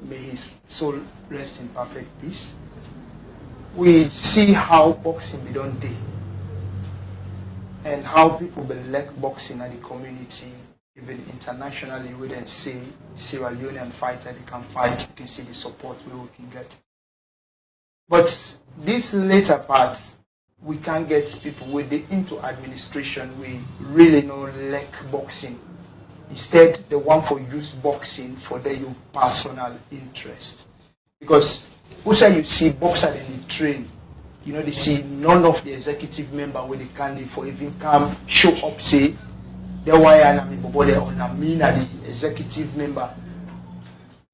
may his soul rest in perfect peace. We see how boxing be done day and how people be like boxing at the community, even internationally. We then say Sierra Leonean fighter they can fight. You can see the support we can get. But this later parts, we can't get people with the into administration. We really know like boxing. Instead, they want for use boxing for their personal interest. Because also you see boxer then they train. You know, they see none of the executive member where they can for even come show up say they why and me on a mina the executive member.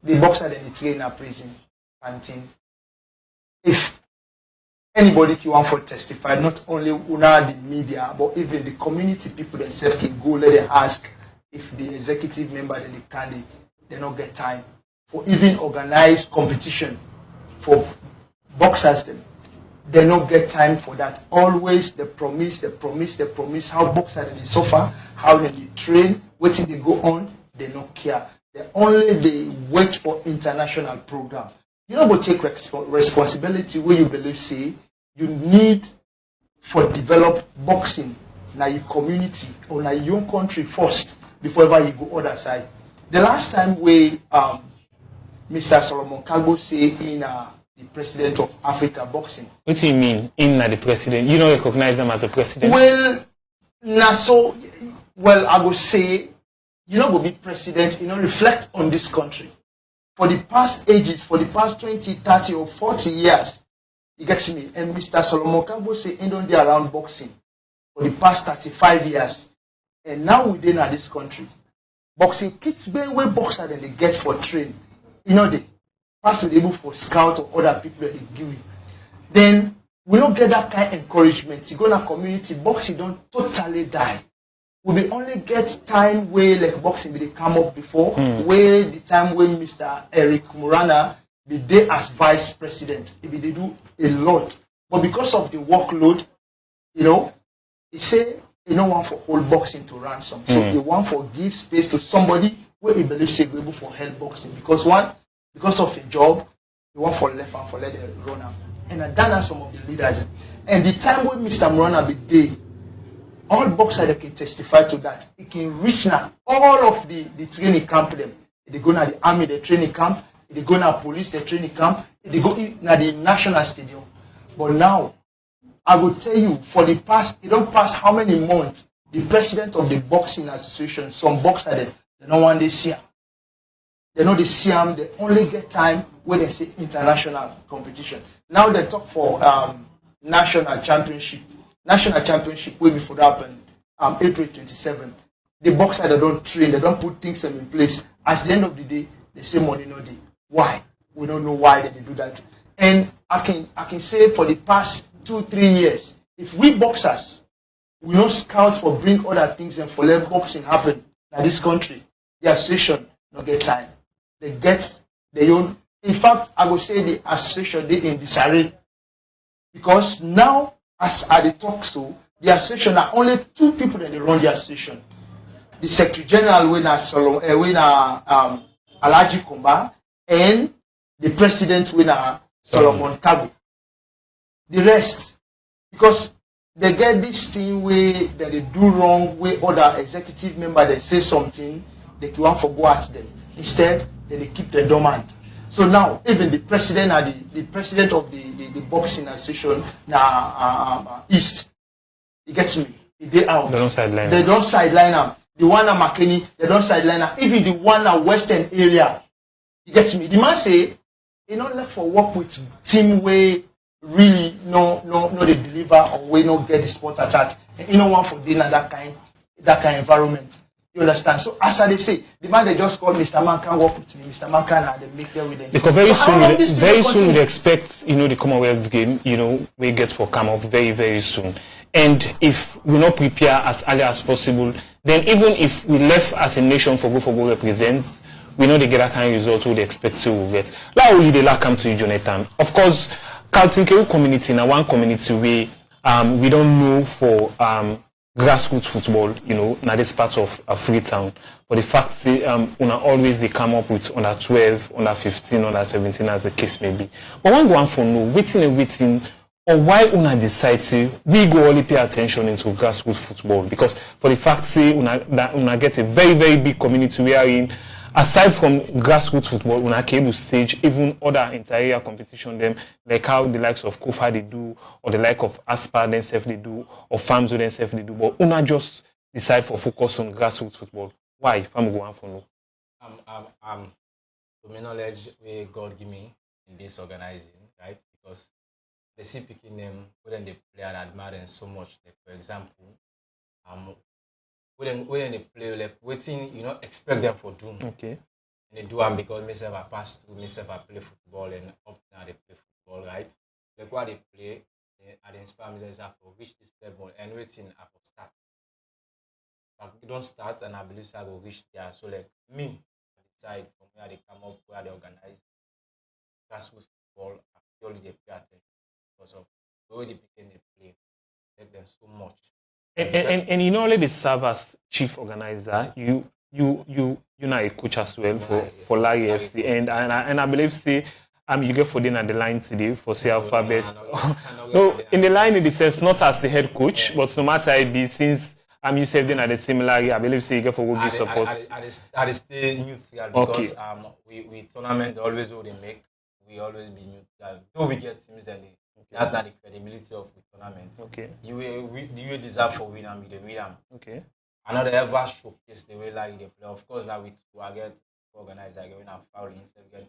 The boxer then they train in a prison canteen. If anybody can want for testify, not only una the media, but even the community people themselves can go let them ask if the executive member that they can they don't get time for even organize competition for boxers them. They don't get time for that. Always they promise how boxers they suffer, how they train, waiting they go on, they don't care. They wait for international program. You know, but take responsibility where you believe, say, you need for develop boxing na your community or na your own country first before ever you go other side. The last time we Mr. Solomon Kagbo say in the president of Africa Boxing. What do you mean in the president? You don't recognize them as a president? Well, I would say you know go be president, you know, reflect on this country. For the past ages, for the past 20, 30 or 40 years, you get me? And Mr. Solomon Kagbo say he don't dey around boxing for the past 35 years. And now we dey in this country. Boxing kids being way boxer than they get for train. You know, they pass with able for scout or other people that they give you. Then we don't get that kind of encouragement. You go in a community, boxing don't totally die. We be only get time where like boxing they come up before, where the time when Mr. Eric Murana be there as vice president. If they do a lot. But because of the workload, you know, he say he don't want for whole boxing to ransom. So he want for give space to somebody where he believes he will be able for help boxing. Because of a job, he want for left and for let the run out. And I done some of the leaders. And the time when Mr. Murana be there, all boxers that can testify to that. It can reach now all of the training camp them. They go to the army, the training camp. They go to police, the training camp. They go to the national stadium. But now, I will tell you, for the past, it don't pass how many months, the president of the boxing association, some boxers, they don't want to see him. They know they see him, they only get time when they say international competition. Now they talk for national championship. National championship way before that happened, April 27. The boxers they don't train, they don't put things in place. At the end of the day, they say money no day. Why? We don't know why they do that. And I can say for the past 2-3 years, if we boxers we don't scout for bring other things and for let boxing happen in this country, the association don't get time. They get their own. In fact, I would say the association they in disarray because now. As at the talk so, the association are only 2 people that they run the association. The Secretary General Alhaji Kumba and the President Solomon Kagbo. The rest, because they get this thing where that they do wrong, where other executive members they say something, they can want to go at them. Instead, they keep them dormant. So now, even the president and the president of the boxing association East, he gets me. They out. They don't sideline them. The one at McKinney, they don't sideline them. Even the one at Western area, you get me. The man say, you know, like for work with team where really no they deliver or we no get the sport attack. And you know one for dinner that kind of environment. You understand? So as I say, the man they just call Mr. Man can work with me, Mr. Man can and they make them with them. Because very soon we expect, you know, the Commonwealth game, you know, we get for come up very, very soon. And if we not prepare as early as possible, then even if we left as a nation for go represent, we know they get that kind of result we expect to get. Like only they come to you, Jonathan. Of course, Kaltinkewu community now one community we don't know for grassroots football, na this part of Freetown. For the fact say una always they come up with under 12, under 15, under 17 as the case may be. But one go on for no waiting or why una decide say we go only pay attention into grassroots football, because for the fact say una get a very very big community wherein aside from grassroots football, una cable stage even other inter-area competition them, like how the likes of Kofa they do, or the like of Aspa themselves they do, or Farmzo themselves they do, but una just decide for focus on grassroots football. Why? Fam go on for no. To my knowledge, where God give me in this organizing, right? Because they see picking them when they play and admire them so much. Like for example, when they play, like waiting, expect them for doom. Okay. And they do them because myself I pass through, myself I play football, and up now they play football, right? Like while they play, I inspire myself to reach this level and waiting I for start. But don't start, and I believe I will reach there. So like me, I decide from where they come up, where they organize. Grassroots football, I purely they pay attention because of the way they begin they play. Like them so much. And already serve as chief organizer. You know a coach as well for Larry FC, and I believe say you get for dinner at the line today for say Alpha Best. No, in the line in the sense not as the head coach, but no matter it be since you said then at the similarity, I believe say you get for will be support. I stay neutral because we tournament always what they make. We always be neutral. Though we get teams that that's not the credibility of the tournament. Okay. You deserve for win and they win them. Okay. Another ever showcase the way like they play. Of course now we get organized like we have foul instead of getting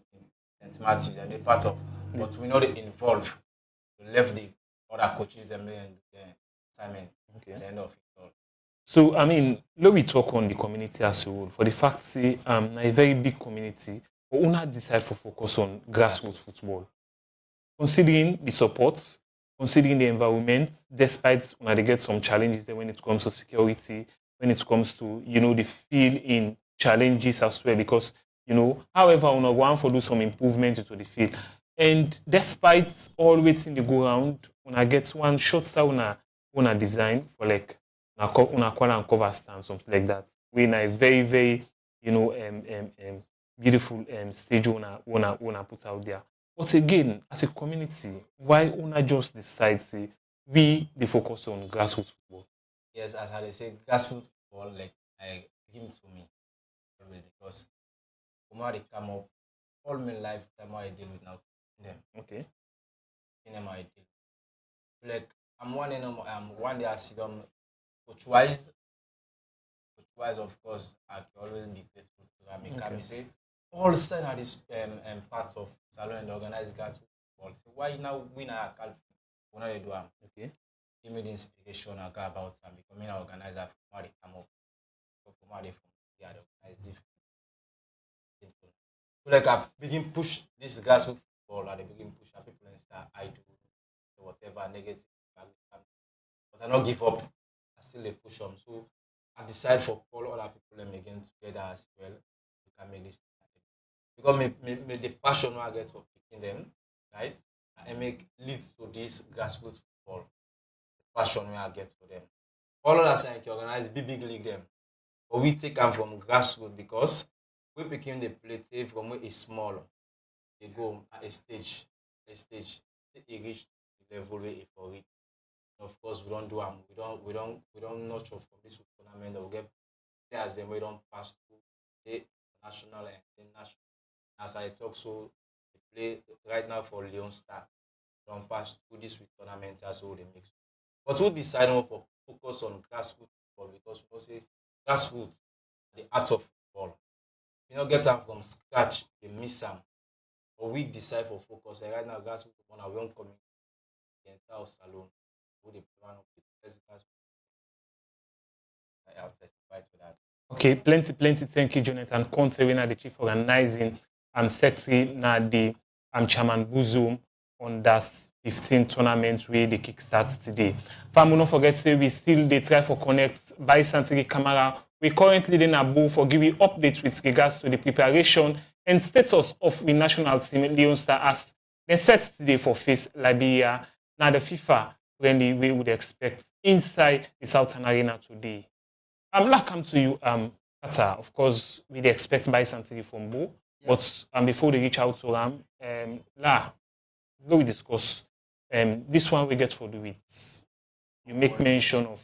St. Matthews and they part of, but we know they involve. We left the other coaches them and the assignment at the end of it all. So let me talk on the community as a whole. For the fact say a very big community, but una decide for focus on grassroots football. Considering the support, considering the environment, despite when they get some challenges there when it comes to security, when it comes to the field in challenges as well, because however una go on for do some improvement into the field, and despite all waiting the go round, una get one short style una design for like una call and cover stand something like that. We in a very very beautiful stage una put out there. But again, as a community, why una just decide say we focus on grassroots football? Yes, as I say, grassroots football like give it to me because when they come up, all my lifetime I deal with now them. Okay. In them I deal. Like one day I see them coach wise of course I can always be grateful to them. Can me say all side are this parts of Salon and organized grassroots football. So why now win our culture? When they do them? Okay. Give me the inspiration I got about them becoming an organizer from where they come up. From where they organize different. So like I begin push this grassroots football and they begin push people and start I do whatever negative but I don't give up. I still push them. So I decide for all other people and again together as well. We can make this because me the passion I get for picking them, right? I make leads to this grassroots football. The passion I get for them. All of us can organize big league them. But we take them from grassroots because we became the play from where it's small. They go at a stage, they reach the level where it for it. Of course, we don't do them. We don't nurture from this tournament. We get players then we don't pass through the national and international. As I talk, so they play right now for Leon Star. They don't pass through this tournament as well they make. But we decide on for focus on grassroots football because we say grassroots, the art of football. You know, get them from scratch, they miss them. But we decide for focus. And right now, grassroots football, we don't come in the entire salon. Who they plan of the president. I have testified to that. Okay, plenty. Thank you, Jonathan Conte, the chief organizing secretary, na the chairman Buzu on that 15 tournament where the kickstart today. Fam, don't forget say we still they try for connect by Santigi Camara. We currently then above for giving updates with regards to the preparation and status of the national team Leon Star as they set today for face Liberia. Now the FIFA friendly we would expect inside the Southern Arena today. Like come to you, Qatar. Of course, we expect Bison from Bo, but before they reach out to Ram, we discuss this one we get for do it. You make mention of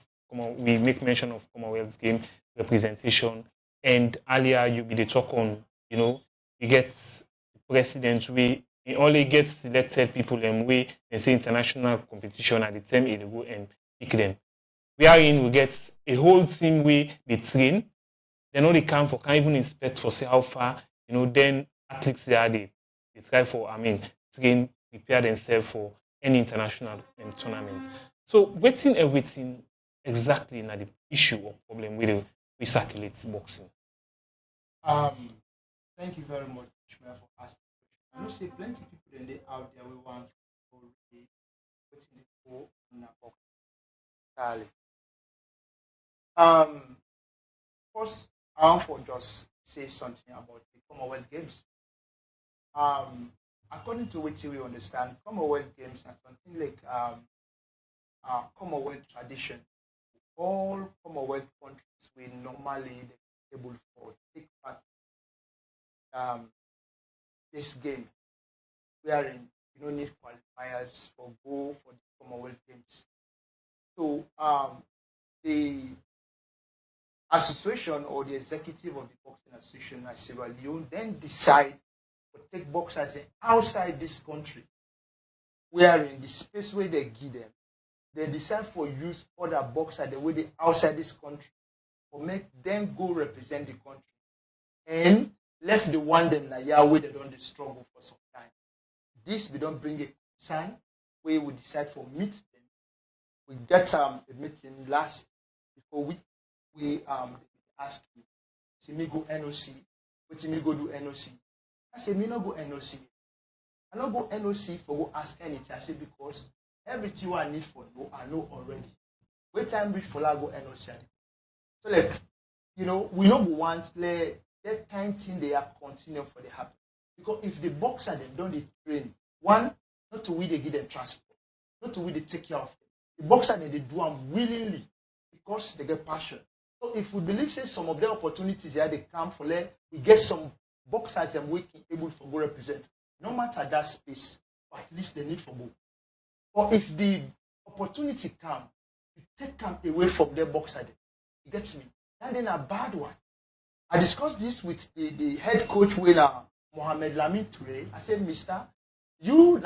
we make mention of Commonwealth game representation, and earlier you be the talk on you get president we only get selected people and we and say international competition at the time it go and pick them. Wherein we get a whole team we they train, they know they come for can't even inspect for say how far then athletes they try for train prepare themselves for any international tournament. So waiting everything exactly na the issue or problem with the recirculate boxing. Thank you very much, Ishmael, for asking. I know say plenty people in there out there we want to really waiting the go on a box entirely. First, I want to just say something about the Commonwealth Games. According to what we understand, Commonwealth Games are something like Commonwealth tradition. All Commonwealth countries will normally be able for take part this game, wherein you don't need qualifiers for go for the Commonwealth Games. So the association or the executive of the boxing association at Sierra Leone then decide to take boxers outside this country, wherein the space where they give them, they decide for use other boxers the way they outside this country, or make them go represent the country, and left the one them na Yahweh they don't struggle for some time. This we don't bring a concern where we decide for meet them. We get a meeting last before we ask me, see me go NOC, what me go do NOC. I say me no go NOC. I not go NOC for go ask anything. I say because everything I need for know, I know already. Wait time reach for I go NOC. So like, we don't want that kind of thing they are continue for the happen. Because if the boxer them don't they train, one, not to we they give them transport, not to we they take care of them. The boxer they do them willingly because they get passion. So if we believe say some of the opportunities here they come for we get some boxers them working able to go represent. No matter that space, but at least they need for go. Or if the opportunity come, you take them away from their boxer, you get me? And then a bad one. I discussed this with the head coach winner, Mohamed Lamin Toure. I said, Mister, you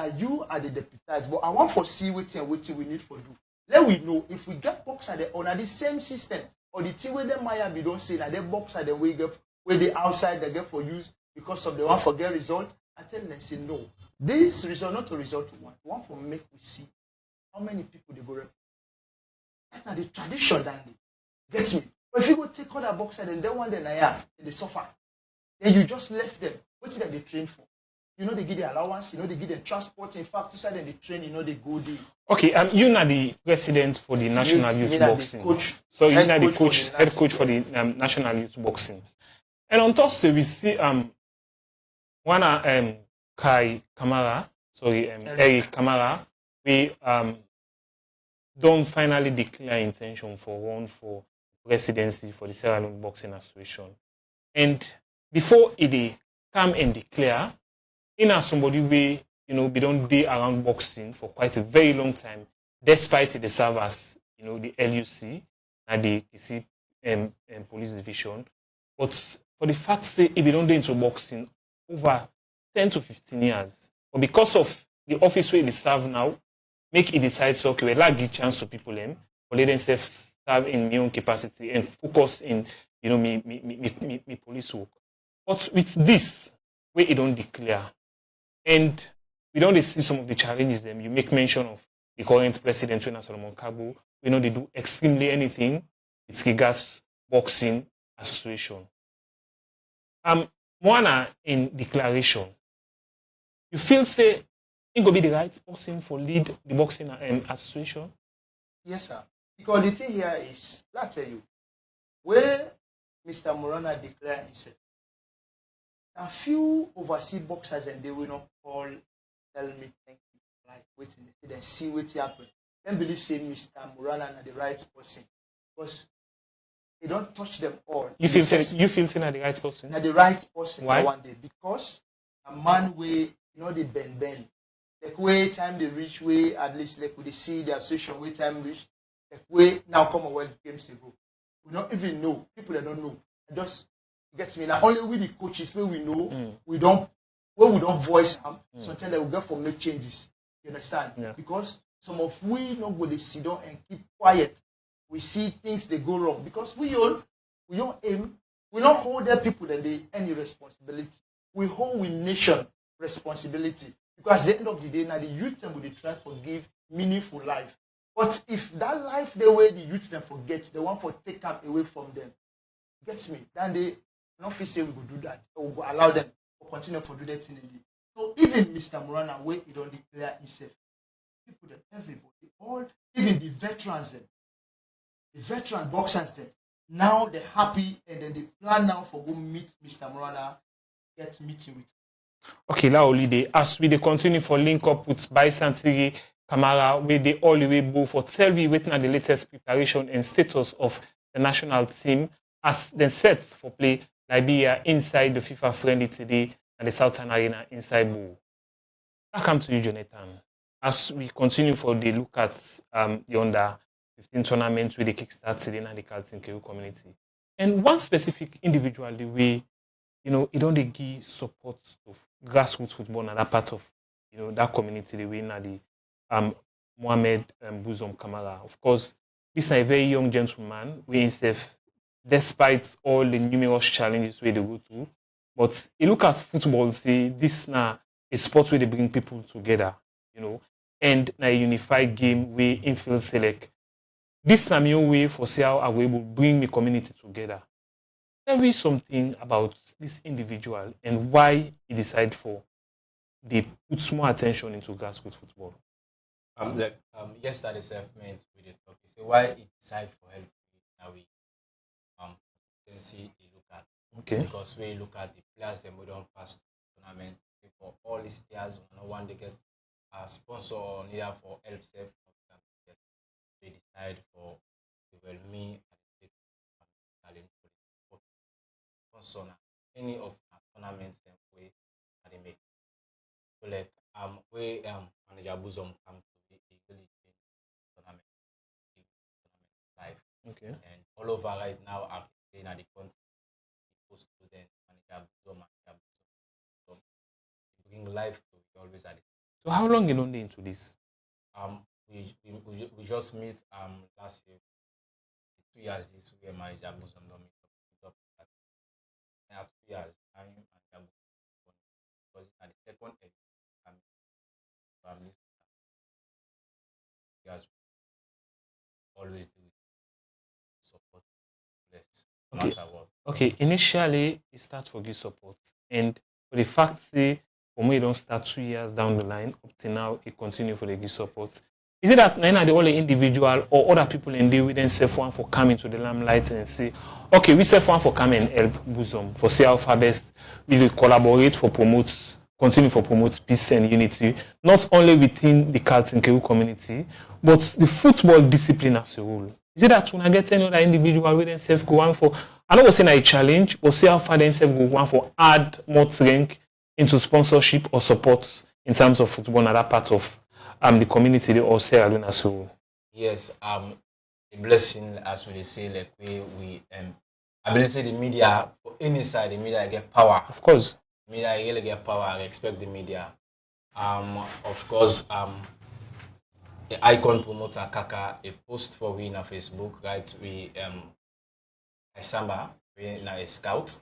are the deputized, but I want to see what we need for do. Let we know if we get boxer there on the same system or the team where them Maya be don't say that they boxer the way get where they outside they get for use because of the one for get result. I tell them say no. This result not a result we want. We want to make we see how many people they go represent. That's the tradition that they get me. But if you go take other boxers and they want them and they suffer, then you just left them. What did they train for? They give them allowance, they give them transport. In fact, inside them they train, they go there. Okay, you're not the president for the National Youth Boxing. So you're not the head coach for the National Youth Boxing. And on Thursday we see one Eric Kamara, we don't finally declare intention for run for presidency for the Sierra Leone Boxing Association. And before it come and declare, as somebody we be don't be around boxing for quite a very long time, despite the serve as the LUC and the KC police division. But for the fact say if you don't do into boxing over 10 to 15 years, but because of the office where they serve now, make it decide so okay, we'll give chance to people but let themselves serve in my own capacity and focus in me police work. But with this, where it don't declare, and we don't see some of the challenges you make mention of the current president, Solomon Kabo, they do extremely anything with regards boxing association. One in declaration, you feel say it will be the right person for lead the boxing association? Yes, sir. Because the thing here is, let's tell you, where Mr. Morana declared himself, a few overseas boxers and they will not call, tell me thank you, like waiting, they see what happen. Then believe say Mr. Murana na the right person because they don't touch them all. You feel saying the right person? Na the right person Why? one day because a man way the bend. Like way time they reach way at least like we see the association way time reach like way now Commonwealth Games they go. We don't even know. People that don't know. Just gets me. Now only with the coaches where we know we don't voice them. Sometimes they will get for make changes. You understand? Yeah. Because some of we not go to sit down and keep quiet. We see things they go wrong. Because we don't aim, we don't hold their people that they any responsibility. We hold with nation responsibility. Because at the end of the day, now the youth them will try to give meaningful life. But if that life the way the youth them forget, they want to take them away from them. Gets me? Then they don't feel say we will do that. Or we will allow them to continue to do that thing in the so even Mr. Murana, where he don't declare himself, people that everybody, all even the veterans them, the veteran boxers them, now they're happy and then they plan now for go meet Mr. Murana, get meeting with him. Okay, Laolide, as we continue for link up with Bison Tiri Kamara, where they all the way both for tell we waiting at the latest preparation and status of the national team as they set for play Liberia inside the FIFA friendly today and the Southern Arena inside Bow. Welcome to you, Jonathan. As we continue for the look at the under 15 tournament with the kickstart today in the Carlton KU community. And one specific individual, the way it only give support to grassroots football and that part of that community the way na the Mohamed Bouzom Kamara. Of course, this is a very young gentleman. We himself, despite all the numerous challenges where they go through, but you look at football, see this now a sport where they bring people together, and a unified game where in field select. This is a new way for see how I will able to bring the community together. Tell me something about this individual and why he decided they put more attention into grassroots football. Yesterday self meant with the topic. So why he decided for help now we can see a look at because we look at the players that we don't pass tournament for all these players no one they get a sponsor or neither for help self they decide for me sponsor any of our tournaments them way they make. So like we manager Bouzom come to the village tournament live. Okay. And all over right now I'm playing at the country post to them manager Bouzom. So bring life to always at it. So how long you known into this? We just meet last year. 2 years this year manager Bouzom don't meet up. And after 2 years I'm manager because it's at the second family yes always do support less no matter what. Okay, initially it starts for good support and for the fact say for me it don't start 2 years down the line up to now it continue for the good support. Is it that none of the only individual or other people in there with themselves one for coming to the limelight and say, okay, we self one for come and help Bouzom for see how far best we will collaborate for continue for promote peace and unity, not only within the Carlton KU community, but the football discipline as a whole. Is it that when I get any other individual with themselves go on for, I don't want to say a challenge, but see how far themselves go on for add more strength into sponsorship or support in terms of football and that part of the community they all say alone as well. Yes, a blessing as we say like we I believe say the media for any side the media get power. Of course. Media really get power. I expect the media. Of course, the icon promoter Kaka a post for we in our Facebook, right? We Isamba, we now a scout.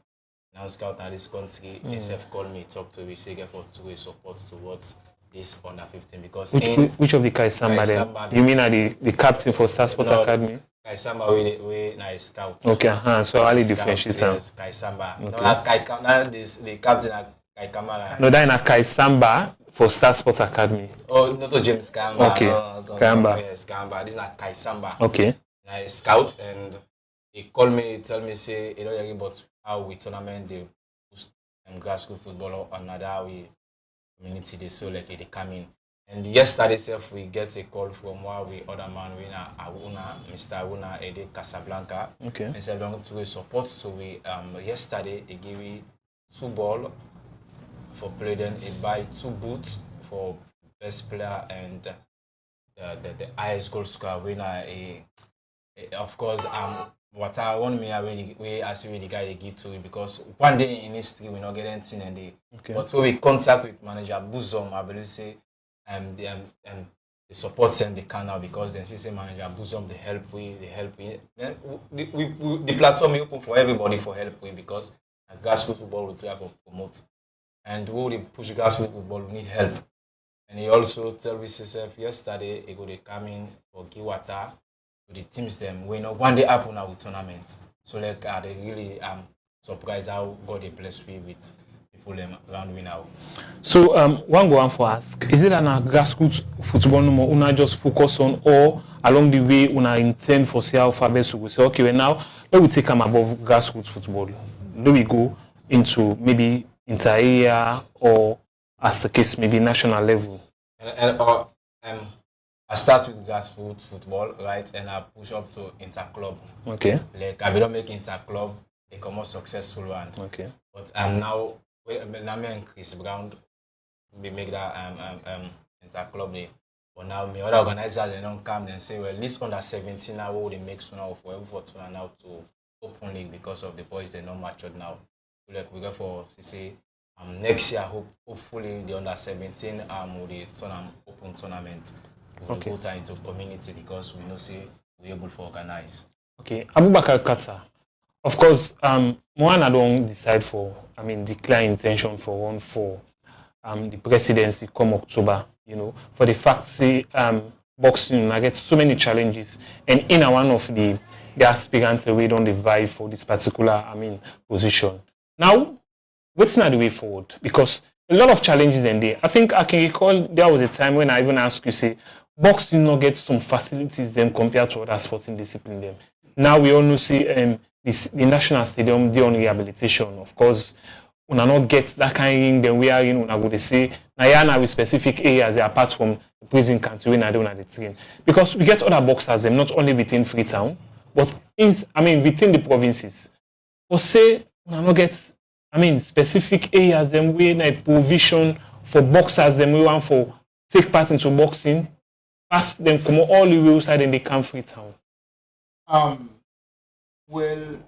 Now scout in this country, SF call me, talk to we say get for two-way support towards this under 15 because which of the Kaisamba then? You mean the captain for Star Sports Academy? Kaisamba we na scout. Okay, so Ali differentiate them. Yes, Kaisamba. Okay. No, that is the captain Kai Kamara. No, that is Kaisamba for Star Sports Academy. Oh, not to James Kamba. Okay, Kamba. Yes, Kamba. This is not Kaisamba. Okay. Na scout and he call me, tell me say you know about how we tournament they boost grassroots football and how we community they so like they come in And yesterday itself, we get a call from one we other man, Mr. Awuna Ede Casablanca. Okay. And said to support. So we yesterday he gave me 2 ball for play. Then he buy 2 boots for best player and the highest goal scorer winner. Of course, what I want me, I really the guy they give to it because one day in history we not get anything and but when we contact with manager Buzom, I believe say the support them they can now because then say manager Buzom they help we. Then the platform is open for everybody for help we because grassroots football will try to promote and we will push grassroots football we need help. And he also tell us himself yesterday he go to come in for Giwata to the teams them when one day happen now with tournament. So like they really surprised how God they bless we with people around we now. So one go on for ask, is it an grassroots football no more una just focus on or along the way una intend for say how far best we say okay well now let we take them above grassroots football. Let we go into maybe inter-area or as the case maybe national level. I start with grassroots football, right, and I push up to inter-club. Okay. Like I don't make inter-club a more successful one. Okay. But now me and Chris Brown we make that inter-club day. But now me other organizers they don't come and say well this under 17 now we make sooner for now to open league because of the boys they not matured now. So like we go for say next year hopefully the under 17 will the open tournament. We will go into community because we know say we're able to organize. Okay, Abubakar Kata. Of course, Moana don't decide for declare intention for one for the presidency come October, for the fact say boxing I get so many challenges and in one of the aspirants we don't vie for this particular position. Now, what's not the way forward? Because a lot of challenges in there. I think I can recall there was a time when I even asked you say boxing not get some facilities them compared to other sporting discipline them. Now we all know see the national stadium they on rehabilitation. Of course, we not get that kind of thing then we are in go to say now with specific areas apart from the prison country when I don't the train. Because we get other boxers them not only within Freetown, but within the provinces. Or say we not get specific areas them we a provision for boxers them we want for take part into boxing. Ask them come all the way outside and they come Freetown. Well,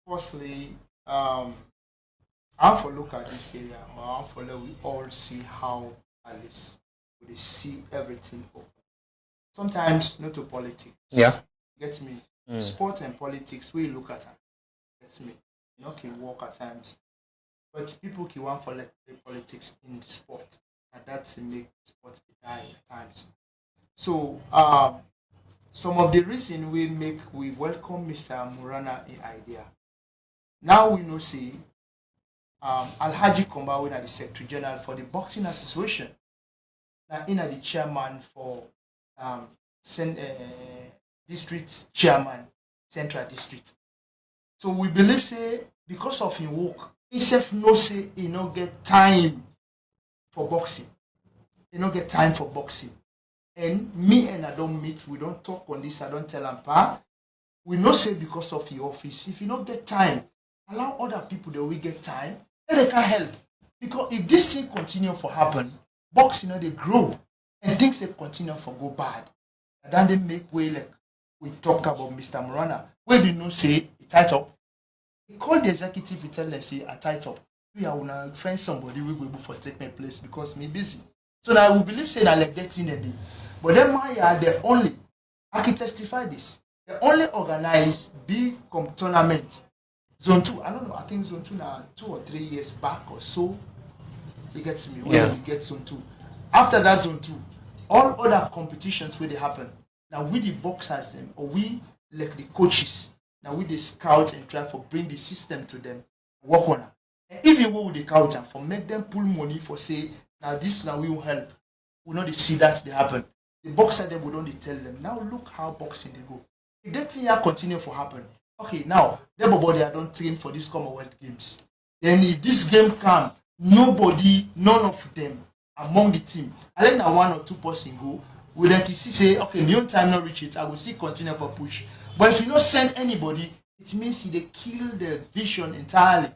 firstly, I have to look at this area. I have to let we all see how at least we see everything open. Sometimes not to politics. Yeah. Get me? Sport and politics, we look at it. Get me? Can work at times. But people can want for let play politics in the sport. And that's make sport die at times. So some of the reason we welcome Mr. Murana in idea. Now we know see Alhaji Kombawe na the Secretary General for the Boxing Association. Now in the chairman for district chairman, Central District. So we believe say because of his work, he self no say he no get time for boxing. He no get time for boxing. And me and I don't meet, we don't talk on this, I don't tell him, pa. We know say because of your office, if you don't get time, allow other people that we get time, then they can help. Because if this thing continue for happen, boxing they grow and things they continue for go bad. And then they make way like we talk about Mr. Murana. Where do you know say he tight up? He called the executive, he tell them say I tight up. We are gonna find somebody we will able for take my place because me busy. So now I will believe say that like that thing they do. But then Maya, they only, I can testify this, they only organize big tournament. Zone 2, I don't know, I think Zone 2 now 2 or 3 years back or so, you get me, when you get Zone 2. After that Zone 2, all other competitions where they happen, now we the boxers them, or we like the coaches, now we the scout and try for bring the system to them, work on it. And even we with the coach and for make them pull money for say, now this now we will help. We know they see that they happen. The boxer them would only tell them, now look how boxing they go. If that thing continue for happen, okay, now everybody I don't train for this Commonwealth Games. Then if this game come, none of them among the team. I let na one or two person go. We then see say, okay, my own time not reach it. I will still continue for push. But if you not send anybody, it means you they kill the vision entirely.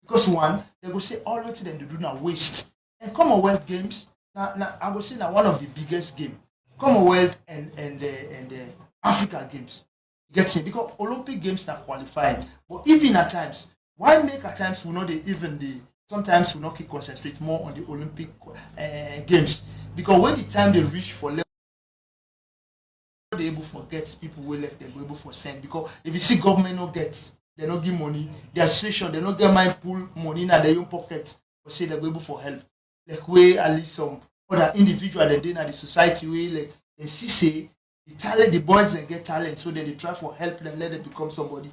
Because one, they will say all what them to do now waste. And Commonwealth Games, now I will say now one of the biggest game. Commonwealth and the Africa Games. You get me? Because Olympic Games are qualifying. But even at times, why make at times we know they even the sometimes we not keep concentrate more on the Olympic games? Because when the time they reach for level, they able to get people will let them able for send. Because if you see government no get, they not give money. The association they not get mind pull money in their own pocket or say they're able for help. Like way at least some other individual they did at the society way like they see say the talent the boys and get talent so then they try for help them let them become somebody.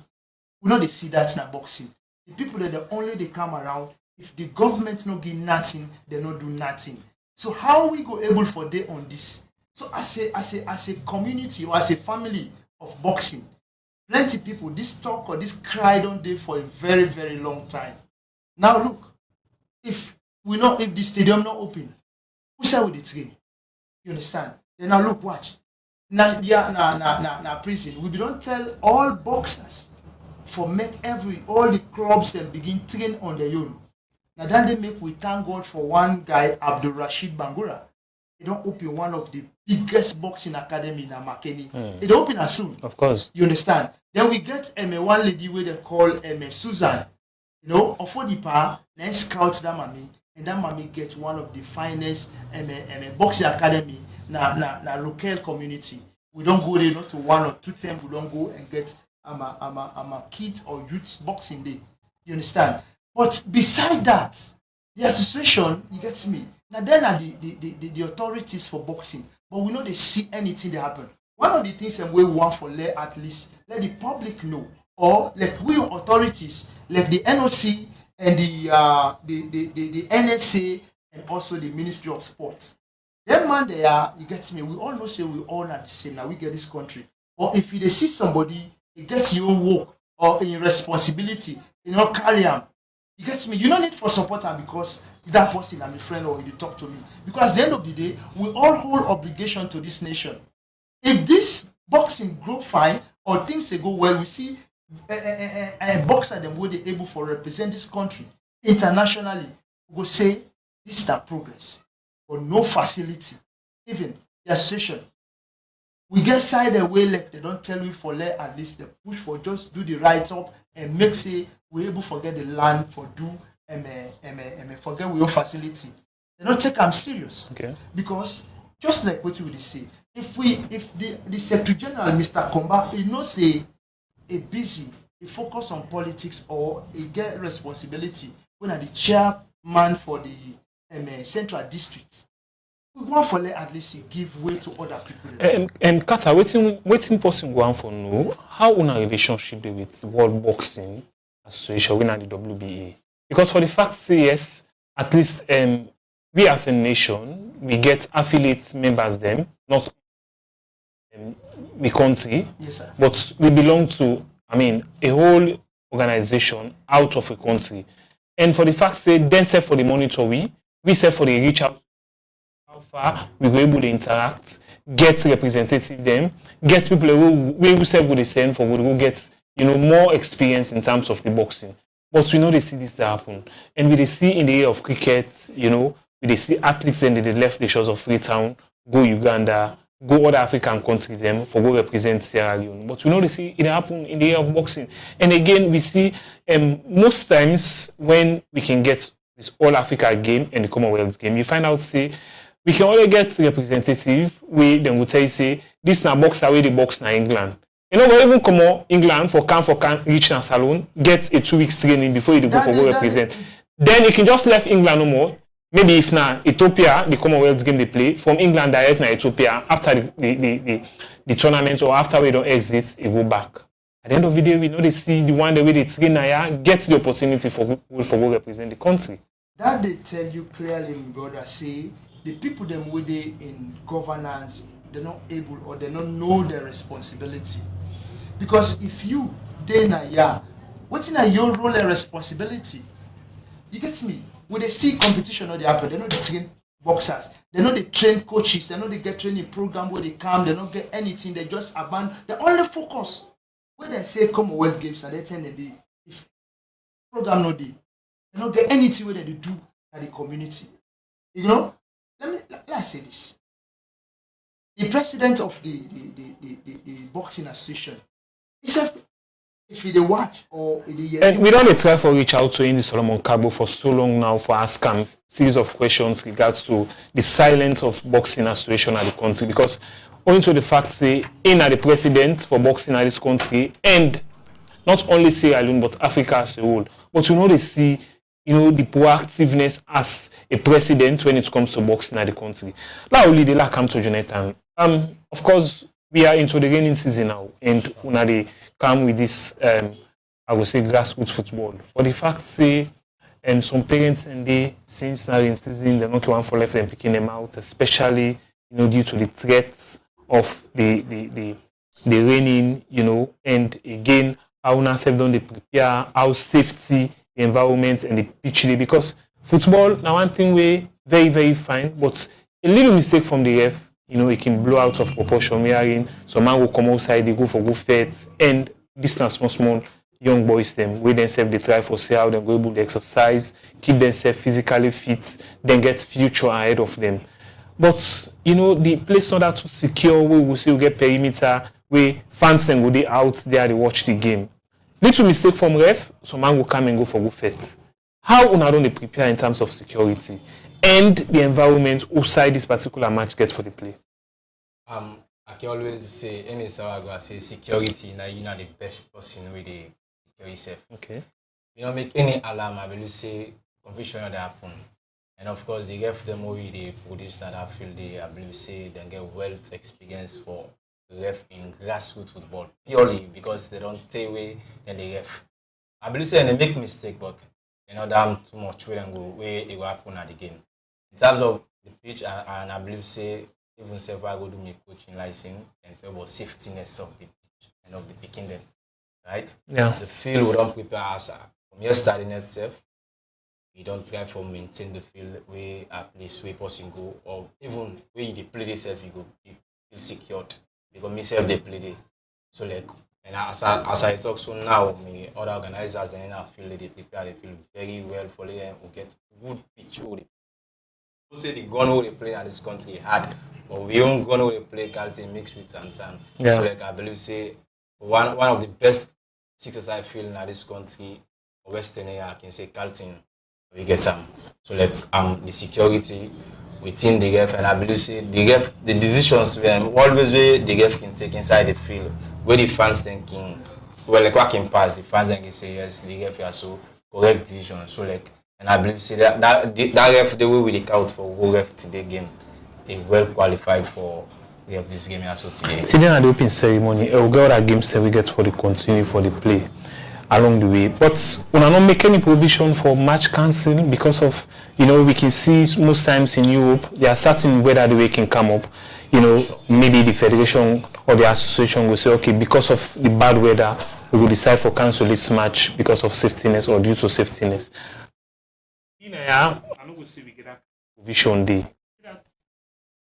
We know they see that in boxing. The people that they come around. If the government no give nothing, they not do nothing. So how we go able for day on this? So as a community or as a family of boxing, plenty people this talk or this cry don't day for a very very long time. Now look, if the stadium not open, who say with the train? You understand? Then now look, watch. Now prison. We don't tell all boxers for make all the clubs them begin train on their own. Now then they make we thank God for one guy, Abdul Rashid Bangura. They don't open one of the biggest boxing academy in Makeni. It don't open as soon. Of course. You understand? Then we get one lady where they call Susan. You know, Ofodipa, then scout that mommy, and that mommy get one of the finest boxing academy na local community. We don't go there not to one or two times. We don't go and get a kid or youth boxing day. You understand? But beside that, the association, you get me. Now then are the authorities for boxing, but we know they see anything that happen. One of the things that we want for at least let the public know, or like we authorities, like the NOC and the NSA and also the Ministry of Sport. Them man they are, you get me. We all know say we all are the same. Now we get this country. Or if you see somebody, it gets your own work or in responsibility, you know, carry on. You get me? You don't need for support because that person I'm a friend or you talk to me. Because at the end of the day, we all hold obligation to this nation. If this boxing grow fine or things they go well, we see a boxer them where they able for represent this country internationally. We go say this is that progress, but no facility. Even the association, we get side away like they don't tell you for let at least they push for just do the right up and make say we able forget the land for do and forget we own facility. They don't take them serious. Okay. Because just like what we say, if the Secretary General Mr. Komba he not say a busy, he focus on politics or he get responsibility when are the chairman for the central district. We want for let at least give way to other people. And Kata, waiting person go on for know how una relationship dey with World Boxing Association we and the WBA. Because for the fact say yes, at least we as a nation we get affiliate members them, not the country, Yes, sir. but we belong to a whole organization out of a country. And for the fact say then set for the monitor we set for the reach out. How far we were able to interact, get representative them, get people who say what they send for would go get more experience in terms of the boxing. But we know they see this that happen, and we they see in the area of cricket, we they see athletes then they left the shores of Freetown, go Uganda, go other African countries them for go represent Sierra Leone. But we know they see it happen in the area of boxing, and again we see most times when we can get this All Africa game and the Commonwealth game, you find out say. We can only get representative we then will tell you say this na boxer where the box na England. We even come on England for can reach na salon, get a 2 weeks training before you go for go represent. Then you can just left England no more. Maybe if na Ethiopia, the Commonwealth game they play, from England direct na Ethiopia after the tournament or after we don't exit, you go back. At the end of the day, we know they see the one the way they train now, get the opportunity for go represent the country. That they tell you clearly, my brother, say the people them with they in governance, they're not able or they don't know their responsibility. Because if you what's in your role and responsibility? You get me? When they see competition or they happen, they know the train boxers. They know they train coaches. They know they get training program where they come. They don't get anything. They just abandon. They only focus when they say Commonwealth Games at the end of the day. If program no day, they don't get anything where they do at the community. You know, let's say this. The president of the boxing association, if he watch or and we don't try for reach out to Andy Solomon Kabo for so long now for ask him series of questions regards to the silence of boxing association at the country, because owing to the fact say in are the president for boxing at this country, and not only Sierra Leone but Africa as a whole, but we know they see the proactiveness as a president when it comes to boxing at the country. Now only they come to Jonathan. Of course we are into the raining season now, and when they come with this I would say grassroots football. For the fact say some parents and they since now in season they're not one for left and picking them out, especially due to the threats of the raining, and again how now have done they prepare, how safety, the environment and the pitch day, because football now one thing we very, very fine, but a little mistake from the ref, it can blow out of proportion. Some man will come outside, they go for good fit, and this small young boys them we themselves they try for see how they go able to exercise, keep themselves physically fit, then get future ahead of them. But the place not that too secure. We will see we get perimeter where fans then go they out there they watch the game. Little mistake from ref, some man will come and go for good fit. How una don't they prepare in terms of security and the environment outside this particular match get for the play? I can always say any I say security now you know the best person with the secure yourself. Okay. You don't make any alarm, I will say confusion that happen. And of course they give them away they produce that I feel they I believe say they get wealth experience for ref in grassroots football purely because they don't take away then they ref. I believe say they make mistake, but damn too much way and go where it will happen at the game. In terms of the pitch, and I believe say even several go do me coaching license and talk about safetyness of the pitch and of the picking them, right? Yeah. The field we don't prepare us from your starting itself. We don't try to maintain the field where at least where person go, or even where you play itself you go you feel secured because myself they play there. So like and as I talk so now, me other organizers then I feel they prepare they feel very well for them we get good pitch. People say the gun who they play in this country hard, but we don't gun who they play Carlton mixed with sand. Yeah. So like I believe say one of the best sixes I feel in this country, Western area I can say Carlton. We get so like the security within the ref, and I believe say the decisions always way the ref can take inside the field where the fans thinking well like what can pass the fans can say yes the ref has so correct decision. So like and I believe say that ref the way we look out for who ref today game is well qualified for ref this game also today. Sitting at the open ceremony, we'll get other games that we get for the continue for the play along the way, but we are not make any provision for match cancelling because of we can see most times in Europe there are certain weather the way can come up, maybe the federation or the association will say okay because of the bad weather we will decide for cancel this match because of safetyness or due to safetyness. I know we see we get that provision day.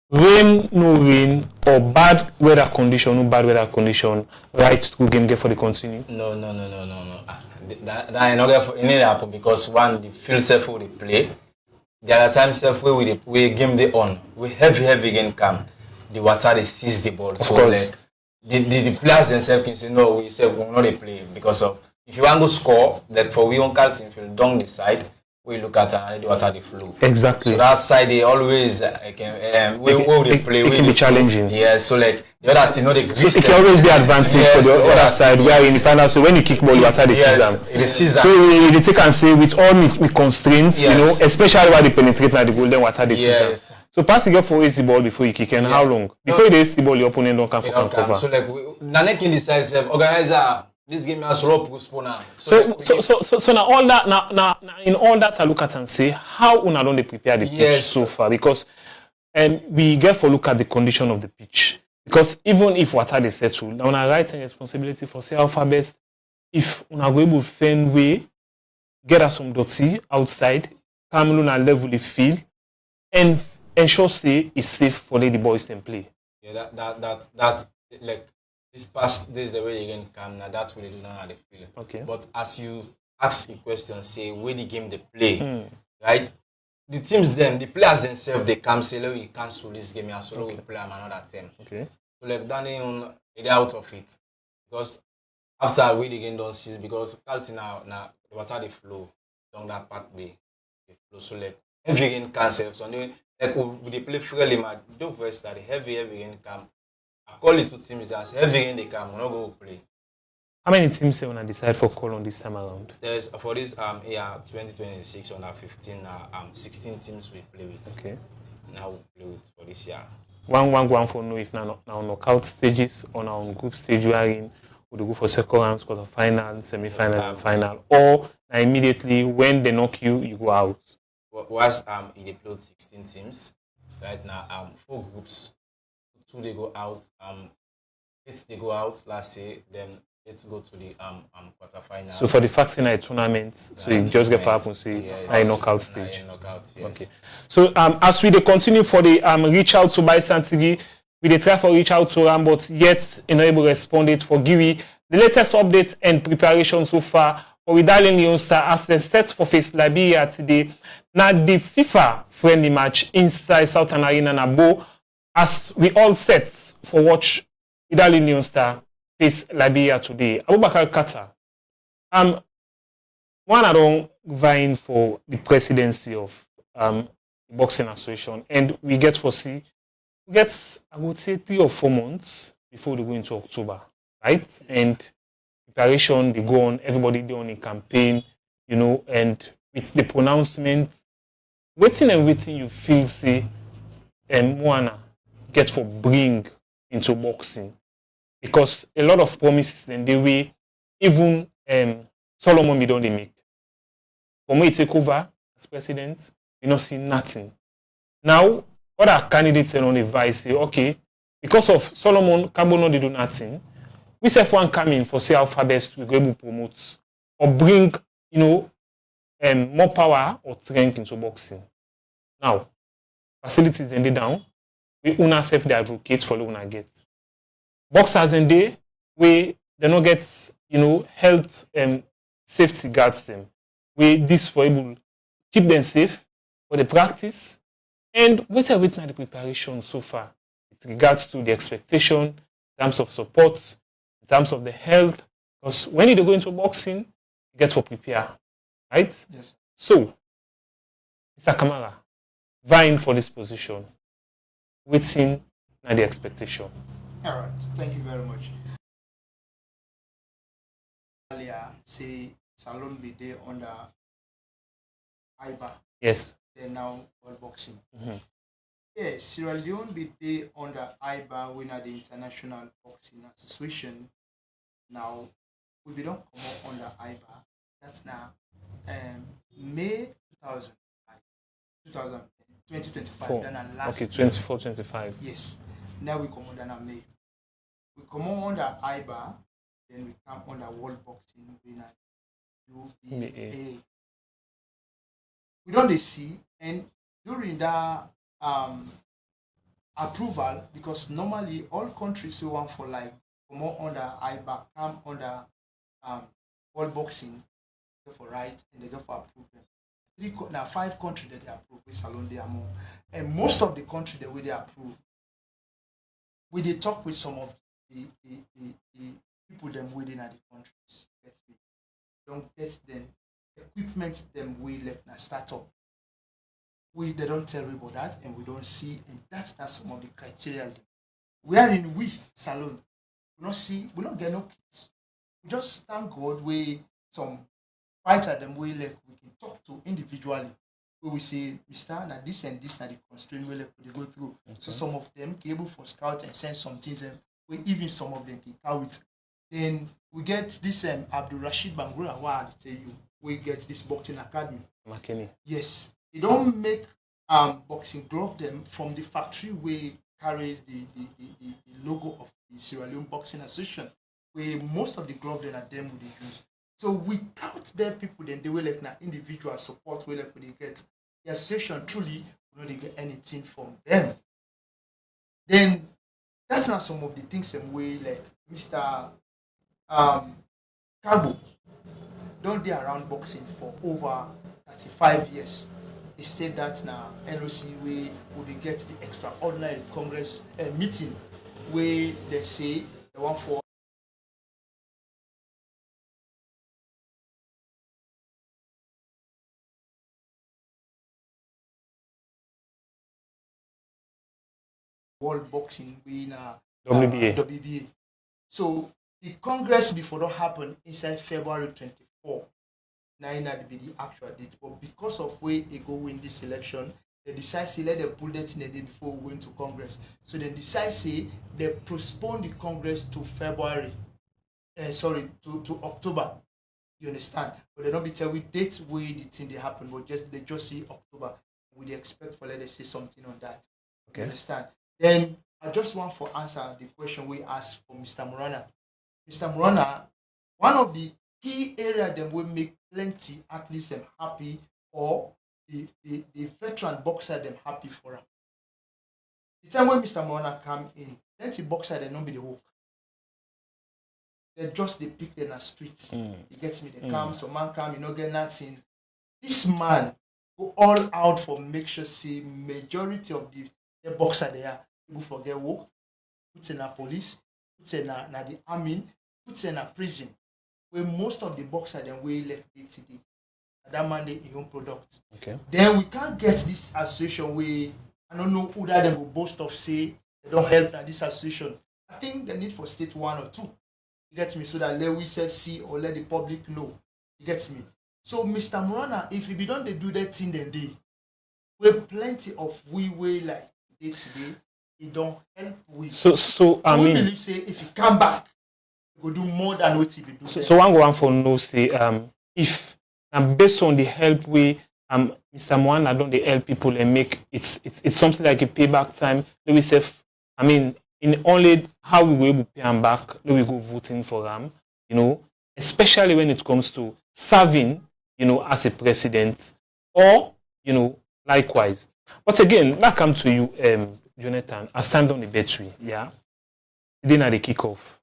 Rain, no rain, or bad weather condition, no bad weather condition, right to game get for the continue? No. That ain't not for any happen because one the field self who they play. The other time self where we game they on. We heavy game come. The water they seize the ball. Of so course. Like the players themselves can say no, we say we will not they play because of if you want to score, like for we on Carlton field down the side. We look at and the water the flow. Exactly. So that side they always they play. It can be challenging. Yeah. So like the other team, so it can always be advantage for the other side. Where in the final, so when you kick ball, you water the season. So they take and say with all with constraints, especially while they penetrate like the goal, then water the season. So pass you get for AC ball before you kick, and how long? Before you AC the ball, your opponent don't come for cover. So like Nanek in decides organizer. This game has a lot of postponement. So now all that now in all that I look at and say how una don't they prepare the pitch so far, because we get for look at the condition of the pitch, because even if water they settle now una right and responsibility for say alpha best if una go able find way get us some dirty outside come on level the field and ensure say it's safe for the boys to play. Yeah, that like this past this is the way again come now. That's what they do now at the field. Okay. But as you ask a question, say where the game they play, right? The teams them, the players themselves, they come say, "Let we cancel this game and so we play another team." Okay. So like Danny on they're out of it because after we the game don't cease because Calty now the water they flow down that part they flow. So like heavy rain cancel. So they like they play freely match. Don't first start heavy rain come. I call it two teams that's heavy rain they come. We're not going to play. How many teams they wanna decide for call on this time around? There's for this 2026 on 15 16 teams we play with. Okay. Now we play with for this year. One for know if now knockout stages or now on group stage wherein we go for second rounds, quarterfinal, semi-final, and final, or immediately when they knock you, you go out. Whilst they played 16 teams right now, 4 groups, 2 they go out, 8 they go out last say, then 8 go to the quarterfinal. So for the Faxi Night tournament, so you just get far and say knockout stage. Knockout, yes. Okay. So as we continue for the reach out to Bai Santigi, we dey try for reach out to Ram, but yet unable to respond it for Giri. The latest updates and preparation so far for we darling Leon Star as they set for face Liberia today. Now the FIFA friendly match inside Southern Arena Nabo as we all set for watch we darling Leon Star face Liberia today. Abubakar Kata. One I don't vying for the presidency of the Boxing Association, and we get I would say 3 or 4 months before we go into October, right? And preparation they go on, everybody they on a campaign, and with the pronouncement, waiting you feel say Moana get for bring into boxing. Because a lot of promises then they way even Solomon don't they make. For me take over as president, you not see nothing. Now, other candidates on the advice say, okay, because of Solomon Kabono they do nothing, we say one come in for say Alpha Best we go able to promote or bring, more power or strength into boxing. Now, facilities then they down, we una self the advocate for una get. Boxers in there, we they not get, health and safety guards them. We this for able keep them safe for the practice. And what are waiting at the preparation so far with regards to the expectation, in terms of support, in terms of the health? Because when you go into boxing, you get to prepare, right? Yes. So, Mr. Kamara, vying for this position, waiting at the expectation. All right. Thank you very much. Earlier, say Salon be there under IBA. Yes. They're now world boxing. Mm-hmm. Yeah, Sierra Leone be there under IBA, winner the International Boxing Association. Now, we don't come up under IBA. That's now May 2025. Then our last okay, 24-25. Yes. Now we come under May. We come on under IBA, then we come under World Boxing winner UBA. We don't see, and during that approval, because normally all countries who want for like come on under IBA, come under World Boxing, go for right, and they go for approve them. 5 countries that they approve with Salon they are more, and most of the countries that we they approve, we they talk with some of the people them within the countries. Don't get them equipment them we let na start up. They don't tell me about that, and we don't see, and that's some of the criteria. We are in Salon. We don't get no kids. We just thank God we some fighter them we like we can talk to individually. Where we say, Mr. Now this and this are the constraint we like they go through. Okay. So some of them can able for scout and send some things and we even some of them can count it. Then we get this Abdul Rashid Bangura Award tell you we get this boxing academy. McKinney. Yes. They don't make boxing glove them from the factory we carry the logo of the Sierra Leone Boxing Association, where most of the glove then are them would use. So without their people then they will like now individual support will like they get the association truly we don't get anything from them. Then that's not some of the things some way like Mr. Cabo don't they around boxing for over 35 years. He said that now NOC we will get the extraordinary Congress meeting where they say they want for World Boxing in WBA. So the Congress before that happened inside February 24. Now it be the actual date. But because of where they go win this election, they decide to let them put that in the day before we went to Congress. So they decide say they postpone the Congress to February. To October. You understand? But they not be tell we date where the thing they happen, but they just see October. We expect for let us say something on that. Okay. You understand? Then I just want for answer the question we asked for Mr. Morana. Mr. Morana, one of the key area them will make plenty athletes them happy or the veteran boxer them happy for them. The time when Mr. Morana come in, plenty boxer they don't be the hook. They just they pick them in the streets. You get me? They come, some man come, you know, get nothing. This man go all out for make sure see majority of the boxer there people forget work, put in a police, put in the army, put in a prison. Where most of the boxer then we left today. That man they own product. Okay. Then we can't get this association where I don't know who that them will boast of say they don't help at this association. I think they need for state 1 or 2. You get me? So that let we see or let the public know. You get me? So Mr. Morana, if we don't they do that thing then they we plenty of we like day today, it don't help we. So I we mean believe say if you come back, we go do more than what he do. So one go on for no say if based on the help we Mr. Moana don't they help people and make it's something like a payback time. We say I mean in only how we will able to pay them back, we go voting for them, you know, especially when it comes to serving, you know, as a president or, you know, likewise. But again, that come to you, Jonathan, I stand on the battery, yeah. Then at the kickoff.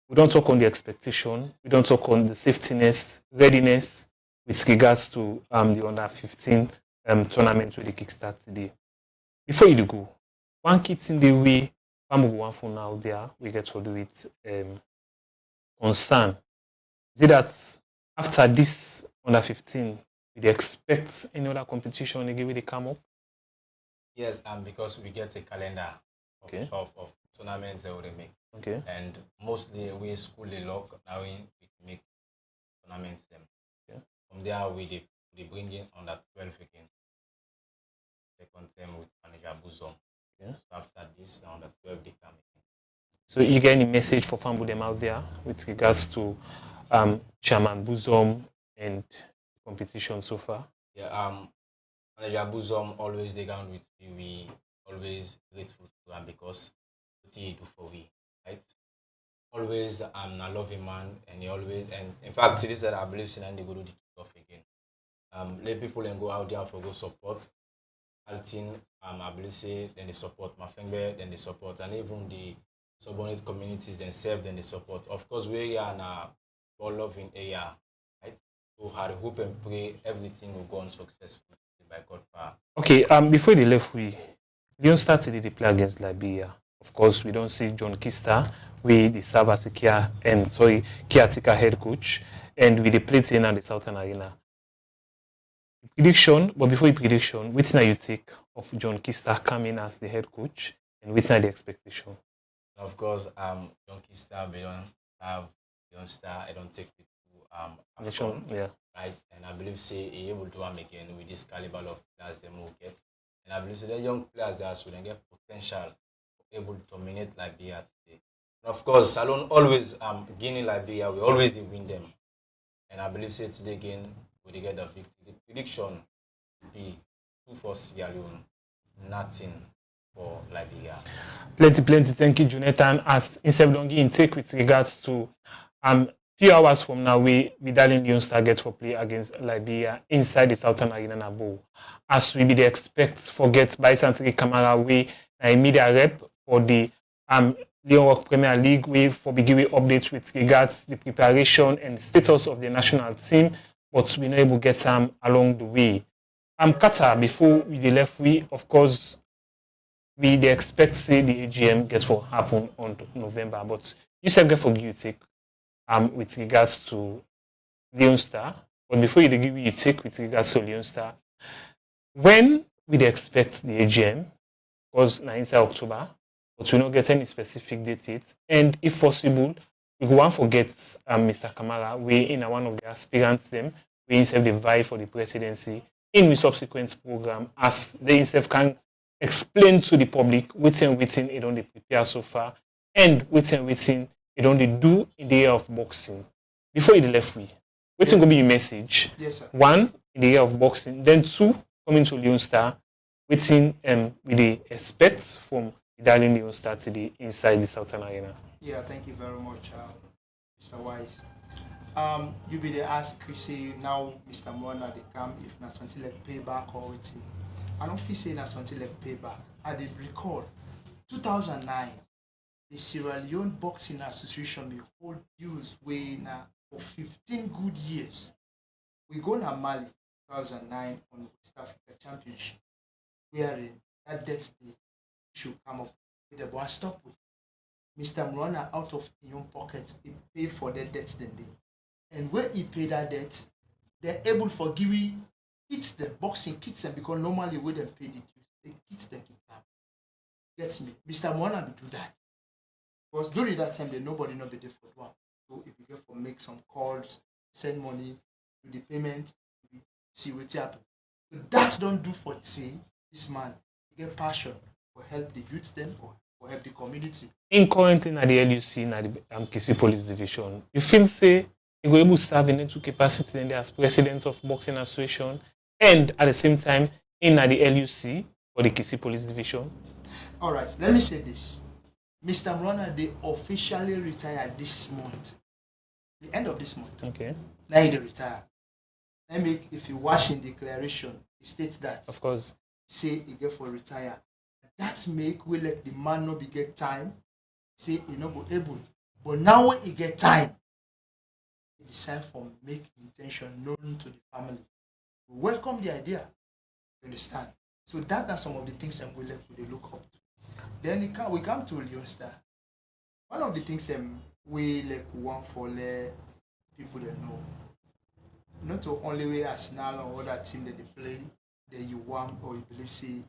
We don't talk on the expectation, we don't talk on the safetyness, readiness with regards to the under 15 tournament where the kickstart today. Before you go, one key thing the way one for now there, we get to do it concern. Is it that after this under 15, we expect any other competition again they come up? Yes, because we get a calendar of tournaments that we make. Okay. And mostly we school the lock, now we make tournaments them. Yeah. From there we bring in under 12 again. Second term with manager Buzom. Yeah. So after this, under 12 they come again. So you get any message for Fambu them out there with regards to Chairman Buzom and the competition so far? Yeah, Manager Buzom always they down with me. We always grateful to him because what he do for we, right? Always I love him man, and he always and in fact today said I believe and they go do the kickoff again. Let people and go out there for go support. Altin, I believe say then they support Mafengbe, then they support, and even the subordinate communities themselves, then they support. Of course, we are in a ball loving area, right? So I hope and pray everything will go on successfully by God power. Okay, before they left, we don't start to play against Liberia. Of course, we don't see John Kista, we serve as a caretaker head coach, and we play in the Southern Arena. Prediction, but before the prediction, which now you take of John Kista coming as the head coach, and which now the expectation? Of course, John Kista, we don't start. I don't take it to yeah, right, and I believe say he able to again with this caliber of players they will get, and I believe say the young players that so they get potential able to dominate Liberia today. And of course, Salon always Guinea Liberia, we always win them, and I believe say today again we get the victory. The prediction be 2-4 Sierra Leone, nothing for Liberia. Plenty. Thank you, Jonathan. As instead of in take with regards to few hours from now, we Darling Leon Star get for play against Liberia inside the Southern Arena Bowl. As we be the expect, forget by Santri Kamara, we media rep for the Leon Rock Premier League, we for beginning updates with regards the preparation and status of the national team, but we not able to get some along the way. Qatar, before we left, we of course we they expect say the AGM gets for happen on November, but you said get for you take with regards to Leon Star. But before you give you take with regards to Leon Star, when we expect the AGM? Because now inside October, but we not get any specific date yet. And if possible, we go and forget Mr. Kamara, we in one of the aspirants them, we instead the vie for the presidency in the subsequent program, as they instead can explain to the public waiting it only prepare so far, and waiting it only do in the area of boxing. Before it left waiting will be your message. Yes, sir. One, in the area of boxing, then two, coming to Leon Star, waiting with the expect from Darling Leon Star today inside the Southern Arena. Yeah, thank you very much, Mr. Wise. You be the ask Chrissy now, Mr. Mwana, they come if not something like payback or waiting. I don't feel saying something like payback. I did recall 2009, the Sierra Leone Boxing Association will hold dues way now for 15 good years. We go to Mali 2009 on West Africa Championship, wherein that debt day should come up with the one stop with Mr. Mwana out of his own pocket, he paid for the debt then day. And when he paid that debt, they're able for giving kits them, boxing kits them, because normally we them pay the dues, they kits them kick up. Gets me. Mr. Mwana will do that. Because during that time, nobody not be there for one. So if you get for make some calls, send money, do the payment, we see what happen. So that don't do for say this man get passion for help the youth them or help the community. In currently at the LUC, in the Kisi Police Division, you feel say you go able to serve in into capacity in as president of Boxing Association and at the same time in at the LUC or the Kisi Police Division? All right, let me say this. Mr. Mwana, they officially retired this month. The end of this month. Okay. Now he retire. Let me, if you watch in declaration, it states that. Of course. Say he get for retire. That make we let the man not be get time. Say he not go able. But now when he get time, he decide for make intention known to the family. We welcome the idea. You understand? So that are some of the things that we look up to. Then we come to Leon Star. One of the things we like want for people that know. Not to only way Arsenal or other team that they play, that you want or you believe say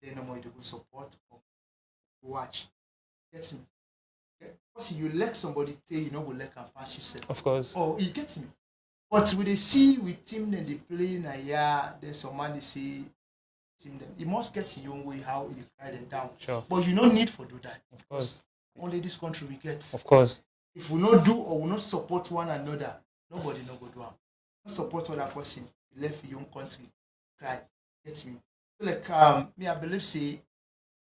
they no more they go support or watch. Gets me. Because you let somebody tell you know go let and pass yourself. Of course. Oh, you get me. But when they see with team that they play in a year, then some man they see team them. You must get your own way how you cry them down. Sure. But you don't need for do that. Of course. Only this country we get. Of course. If we not do or we not support one another, nobody no go do it. Not support other person, you left your own country, cry. Get me. So like me I believe say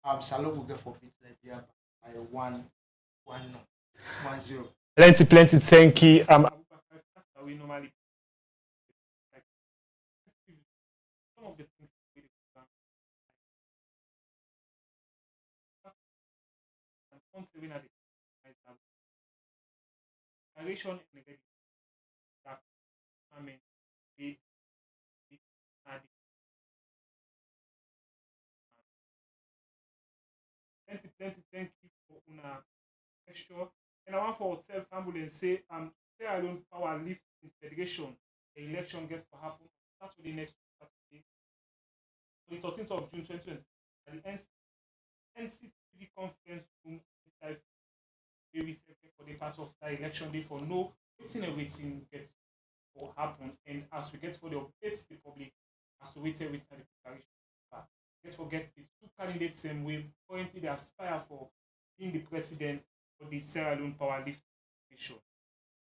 Salou will get for beat Liberia by 1-0. Plenty, thank you. We normally some of the things we plenty thank you for una question. And I want for hotel family and say Sierra Leone Power Lifting Federation, the election gets to happen on Saturday next Saturday, on the 13th of June 2020 at the NCTV conference room inside where we set for the part of the election day for no waiting gets to happen, and as we get for the updates the public as to wait the preparation. Let's forget the two candidates same way currently they aspire for being the president for the Sierra Leone Power Lifting Federation.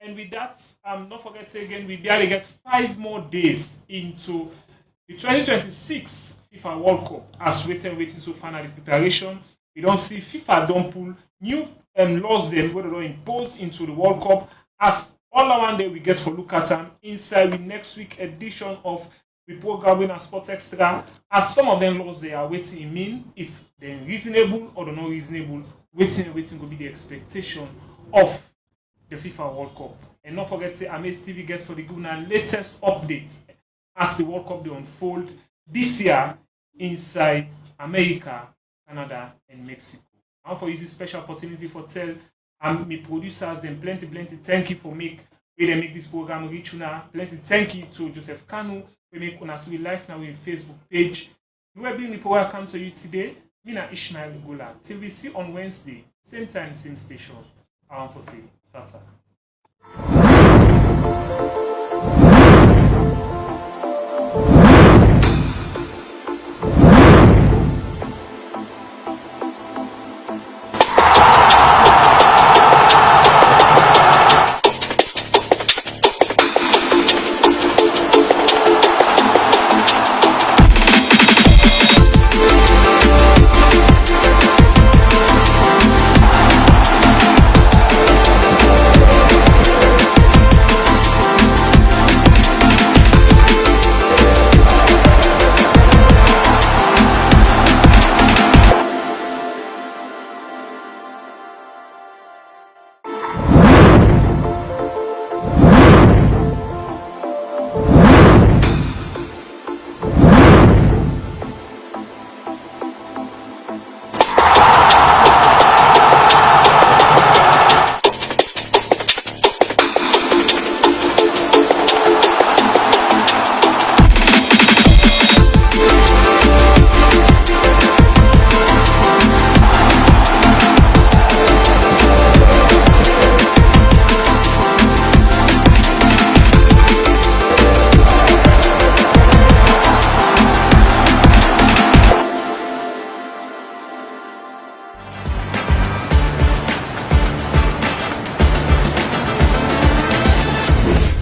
And with that, don't forget say again, we barely get 5 more days into the 2026 FIFA World Cup. As waiting so final preparation, we don't see FIFA don't pull new laws them whether they impose into the World Cup As all our one day we get for look at them inside the next week edition of the programming and Sports Extra. As some of them laws they are waiting mean if they're reasonable or they're not reasonable, waiting will be the expectation of the FIFA World Cup. And not forget say Amaze TV get for the good and latest updates as the World Cup they unfold this year inside America, Canada, and Mexico. And for using special opportunity for tell me producers them plenty thank you for make this program reach una. Plenty thank you to Joseph Kanu we make una see live now in Facebook page. We will bring the program come to you today. Me na Ishmael Gola. Till we see on Wednesday, same time, same station. I want to say tata.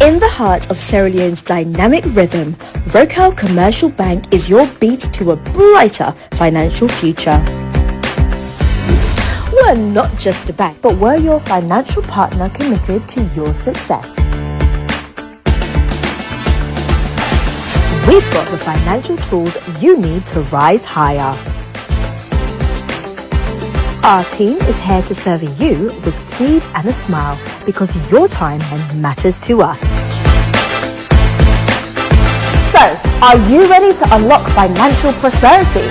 In the heart of Sierra Leone's dynamic rhythm, Rocal Commercial Bank is your beat to a brighter financial future. We're not just a bank, but we're your financial partner committed to your success. We've got the financial tools you need to rise higher. Our team is here to serve you with speed and a smile because your time matters to us. So, are you ready to unlock financial prosperity?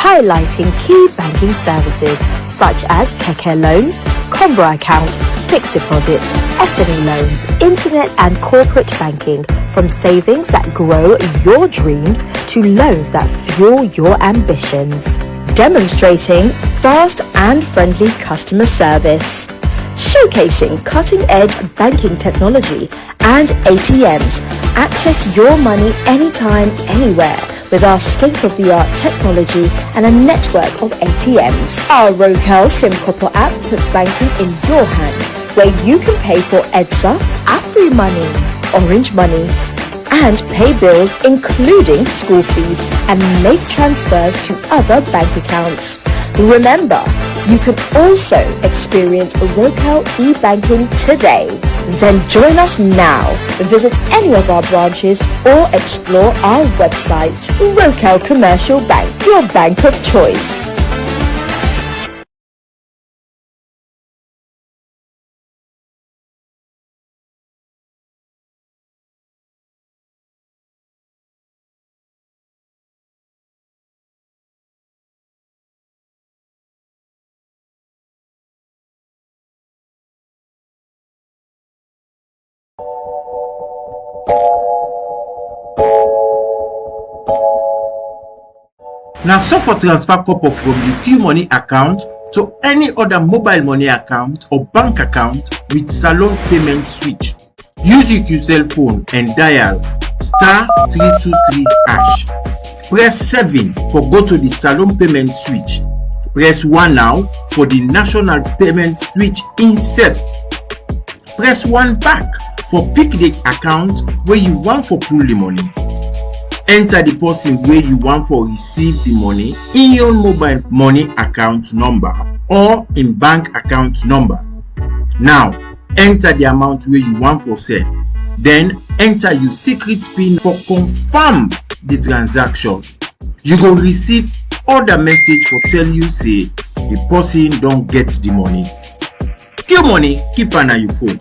Highlighting key banking services such as Keke loans, Combra account, fixed deposits, SME loans, internet and corporate banking, from savings that grow your dreams to loans that fuel your ambitions. Demonstrating fast and friendly customer service. Showcasing cutting-edge banking technology and ATMs. Access your money anytime, anywhere with our state-of-the-art technology and a network of ATMs. Our Rocal SimCopper app puts banking in your hands, where you can pay for EDSA, AfriMoney, Orange Money, and pay bills including school fees and make transfers to other bank accounts. Remember, you can also experience Rocal e-banking today. Then join us now. Visit any of our branches or explore our website. Rocal Commercial Bank, your bank of choice. Now, so for transfer copper from the Q Money account to any other mobile money account or bank account with Salon Payment Switch. Use your cell phone and dial *323#. Press 7 for go to the Salon Payment Switch. Press 1 now for the National Payment Switch insert. Press 1 back for pick the account where you want for pull the money. Enter the person where you want for receive the money in your mobile money account number or in bank account number. Now, enter the amount wey you want for sell, then enter your secret pin for confirm the transaction. You go receive other message for tell you say the person don't get the money. Q Money keep an eye on your phone.